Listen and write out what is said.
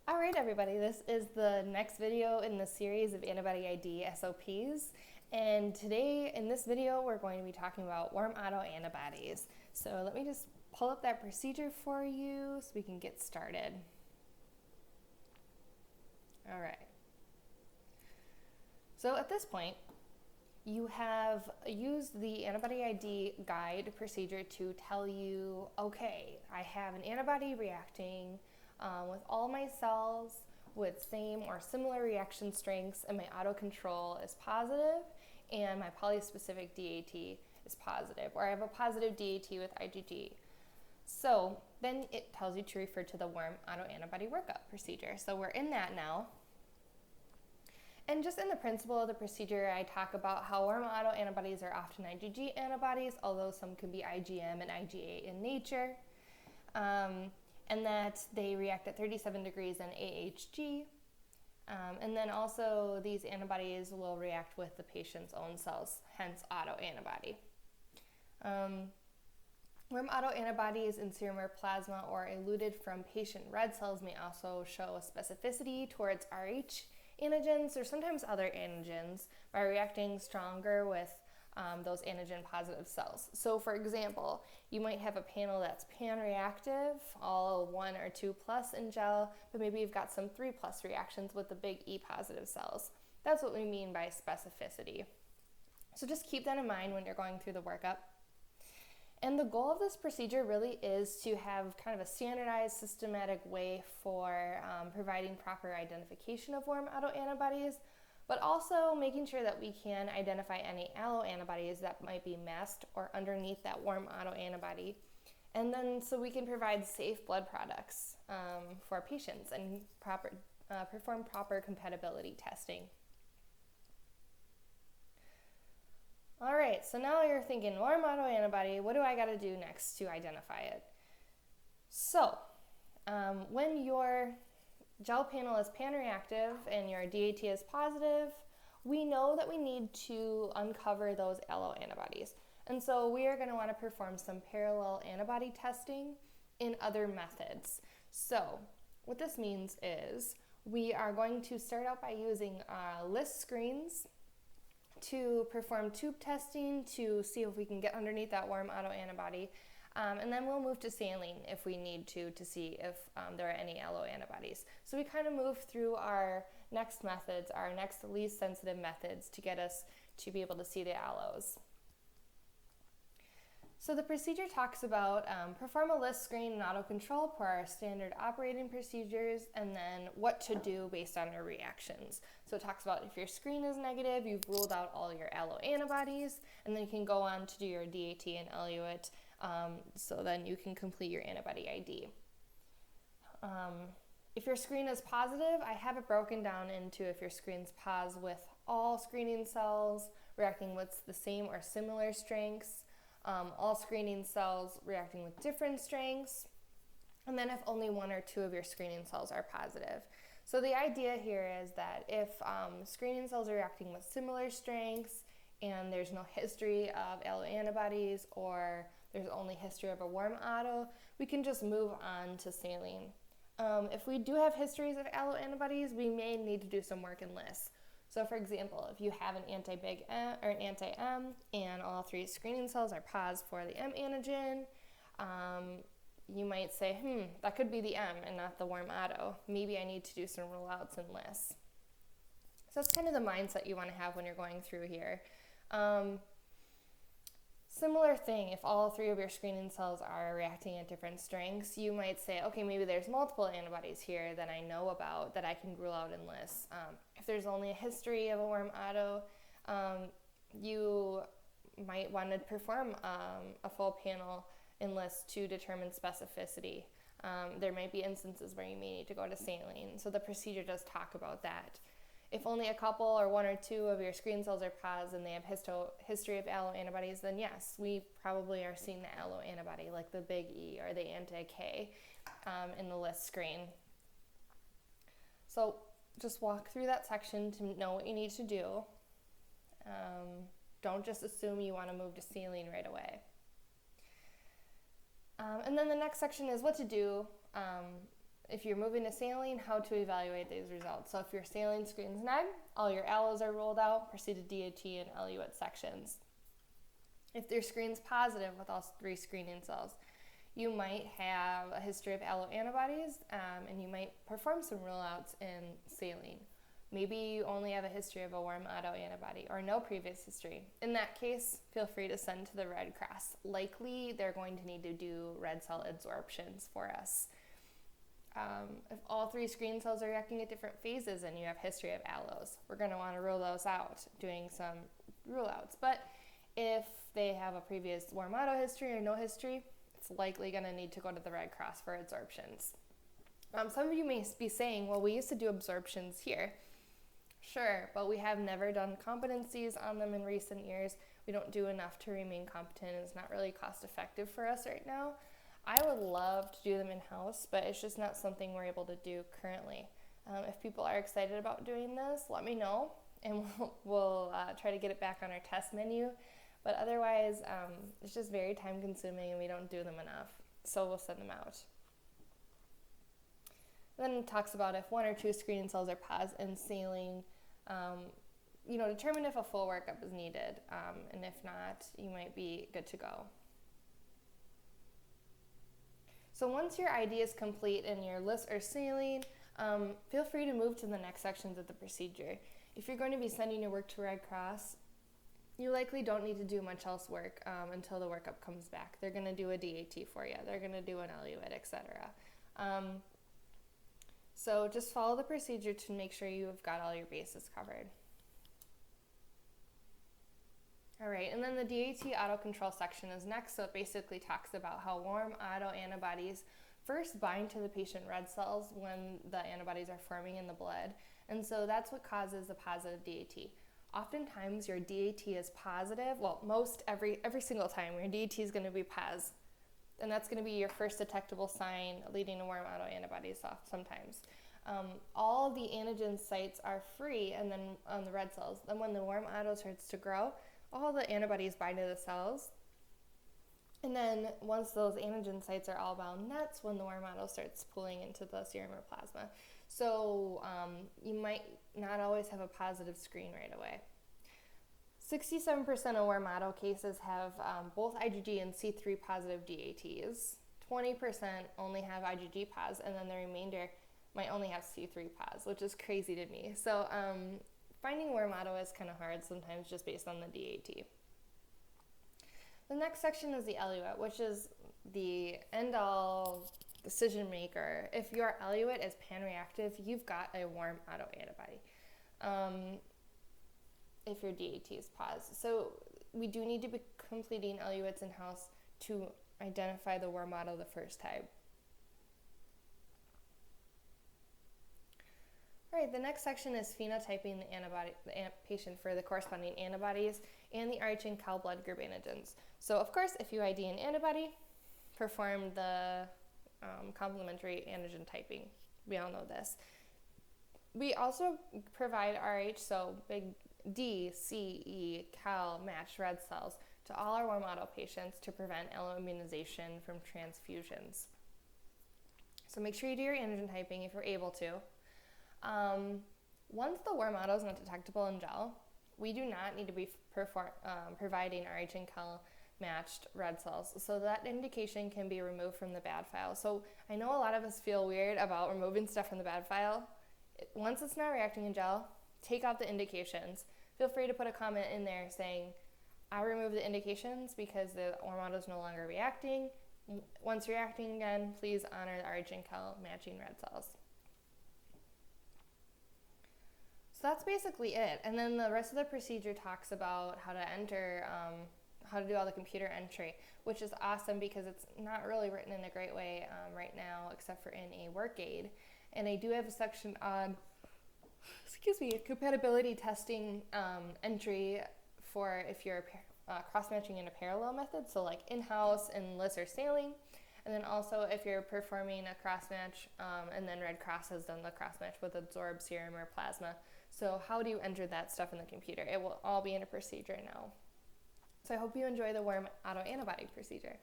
All right, everybody, this is the next video in the series of antibody ID SOPs. And today in this video, we're going to be talking about warm autoantibodies. So let me just pull up that procedure for you so we can get started. All right. So at this point, you have used the antibody ID guide procedure to tell you, okay, I have an antibody reacting with all my cells with same or similar reaction strengths, and my autocontrol is positive, and my polyspecific DAT is positive, or I have a positive DAT with IgG. So then it tells you to refer to the warm autoantibody workup procedure. So we're in that now. And just in the principle of the procedure, I talk about how warm autoantibodies are often IgG antibodies, although some can be IgM and IgA in nature. And that they react at 37 degrees in AHG. And then also these antibodies will react with the patient's own cells, hence autoantibody. Warm autoantibodies in serum or plasma or eluted from patient red cells may also show a specificity towards Rh antigens or sometimes other antigens by reacting stronger with those antigen-positive cells. So for example, you might have a panel that's pan-reactive, all 1 or 2 plus in gel, but maybe you've got some 3 plus reactions with the big E-positive cells. That's what we mean by specificity. So just keep that in mind when you're going through the workup. And the goal of this procedure really is to have kind of a standardized, systematic way for providing proper identification of warm autoantibodies, but also making sure that we can identify any alloantibodies that might be masked or underneath that warm autoantibody. And then so we can provide safe blood products for patients and perform proper compatibility testing. All right, so now you're thinking, warm autoantibody, what do I gotta do next to identify it? So, when your gel panel is pan-reactive and your DAT is positive, we know that we need to uncover those alloantibodies. And so we are going to want to perform some parallel antibody testing in other methods. So what this means is we are going to start out by using LISS screens to perform tube testing to see if we can get underneath that warm autoantibody. And then we'll move to saline if we need to see if there are any alloantibodies. So we kind of move through our next methods, our next least sensitive methods to get us to be able to see the allos. So the procedure talks about perform a LISS screen and autocontrol per our standard operating procedures, and then what to do based on our reactions. So it talks about if your screen is negative, you've ruled out all your alloantibodies, and then you can go on to do your DAT and Eluate. So then you can complete your antibody ID. If your screen is positive, I have it broken down into if your screen's pos with all screening cells reacting with the same or similar strengths, all screening cells reacting with different strengths, and then if only 1 or 2 of your screening cells are positive. So the idea here is that if screening cells are reacting with similar strengths and there's no history of alloantibodies or there's only history of a warm auto, we can just move on to saline. If we do have histories of alloantibodies, we may need to do some work in LISS. So for example, if you have an anti-big M or an anti-M and all 3 screening cells are pos for the M antigen, you might say, that could be the M and not the warm auto. Maybe I need to do some rule-outs in LISS. So that's kind of the mindset you want to have when you're going through here. Similar thing, if all 3 of your screening cells are reacting at different strengths, you might say, okay, maybe there's multiple antibodies here that I know about that I can rule out in LISS. If there's only a history of a warm auto, you might want to perform a full panel in LISS to determine specificity. There might be instances where you may need to go to saline, so the procedure does talk about that. If only a couple or 1 or 2 of your screen cells are pos and they have history of alloantibodies, then yes, we probably are seeing the alloantibody like the big E or the anti-K in the LISS screen. So just walk through that section to know what you need to do. Don't just assume you want to move to saline right away. And then the next section is what to do if you're moving to saline, how to evaluate these results. So if your saline screen's neg, all your allos are rolled out, proceed to DAT and Eluate sections. If your screen's positive with all 3 screening cells, you might have a history of alloantibodies, and you might perform some rule-outs in saline. Maybe you only have a history of a warm autoantibody or no previous history. In that case, feel free to send to the Red Cross. Likely, they're going to need to do red cell adsorptions for us. If all 3 screen cells are reacting at different phases and you have history of allos, we're going to want to rule those out, doing some rule-outs. But if they have a previous warm auto history or no history, it's likely going to need to go to the Red Cross for adsorptions. Some of you may be saying, well, we used to do absorptions here. Sure, but we have never done competencies on them in recent years. We don't do enough to remain competent, and it's not really cost effective for us right now. I would love to do them in-house, but it's just not something we're able to do currently. If people are excited about doing this, let me know, and we'll try to get it back on our test menu. But otherwise, it's just very time consuming and we don't do them enough. So we'll send them out. Then it talks about if 1 or 2 screening cells are positive in saline, determine if a full workup is needed. And if not, you might be good to go. So once your ID is complete in your LISS or saline, feel free to move to the next sections of the procedure. If you're going to be sending your work to Red Cross, you likely don't need to do much else work until the workup comes back. They're going to do a DAT for you. They're going to do an Eluate, etc. So just follow the procedure to make sure you've got all your bases covered. All right, and then the DAT autocontrol section is next. So it basically talks about how warm autoantibodies first bind to the patient red cells when the antibodies are forming in the blood. And so that's what causes a positive DAT. Oftentimes your DAT is positive. Well, every single time your DAT is going to be pos. And that's going to be your first detectable sign leading to warm autoantibodies sometimes. All the antigen sites are free and then on the red cells. Then when the warm auto starts to grow, all the antibodies bind to the cells. And then once those antigen sites are all bound, that's when the warm auto starts pulling into the serum or plasma. So you might not always have a positive screen right away. 67% of warm auto cases have both IgG and C3 positive DATs. 20% only have IgG pos, and then the remainder might only have C3 pos, which is crazy to me. So finding warm auto is kind of hard sometimes just based on the DAT. The next section is the Eluate, which is the end-all decision maker. If your Eluate is pan-reactive, you've got a warm autoantibody. If your DAT is pos. So we do need to be completing Eluates in-house to identify the warm auto the first time. All right, the next section is phenotyping the patient for the corresponding antibodies and the Rh and Cal blood group antigens. So of course, if you ID an antibody, perform the complementary antigen typing. We all know this. We also provide Rh, so big D, C, E, Cal matched red cells to all our warm auto patients to prevent alloimmunization from transfusions. So make sure you do your antigen typing if you're able to. Once the warm auto is not detectable in gel, we do not need to be providing Rh and Cal matched red cells. So that indication can be removed from the BAD file. So I know a lot of us feel weird about removing stuff from the BAD file. Once it's not reacting in gel, take out the indications. Feel free to put a comment in there saying, I remove the indications because the warm auto is no longer reacting. Once reacting again, please honor the Rh and Cal matching red cells. So that's basically it. And then the rest of the procedure talks about how to enter, how to do all the computer entry, which is awesome because it's not really written in a great way right now, except for in a work aid. And I do have a section on, compatibility testing entry for if you're cross-matching in a parallel method, so like in-house in LISS or saline. And then also if you're performing a cross-match and then Red Cross has done the cross-match with adsorbed serum or plasma. So how do you enter that stuff in the computer? It will all be in a procedure now. So I hope you enjoy the warm autoantibody procedure.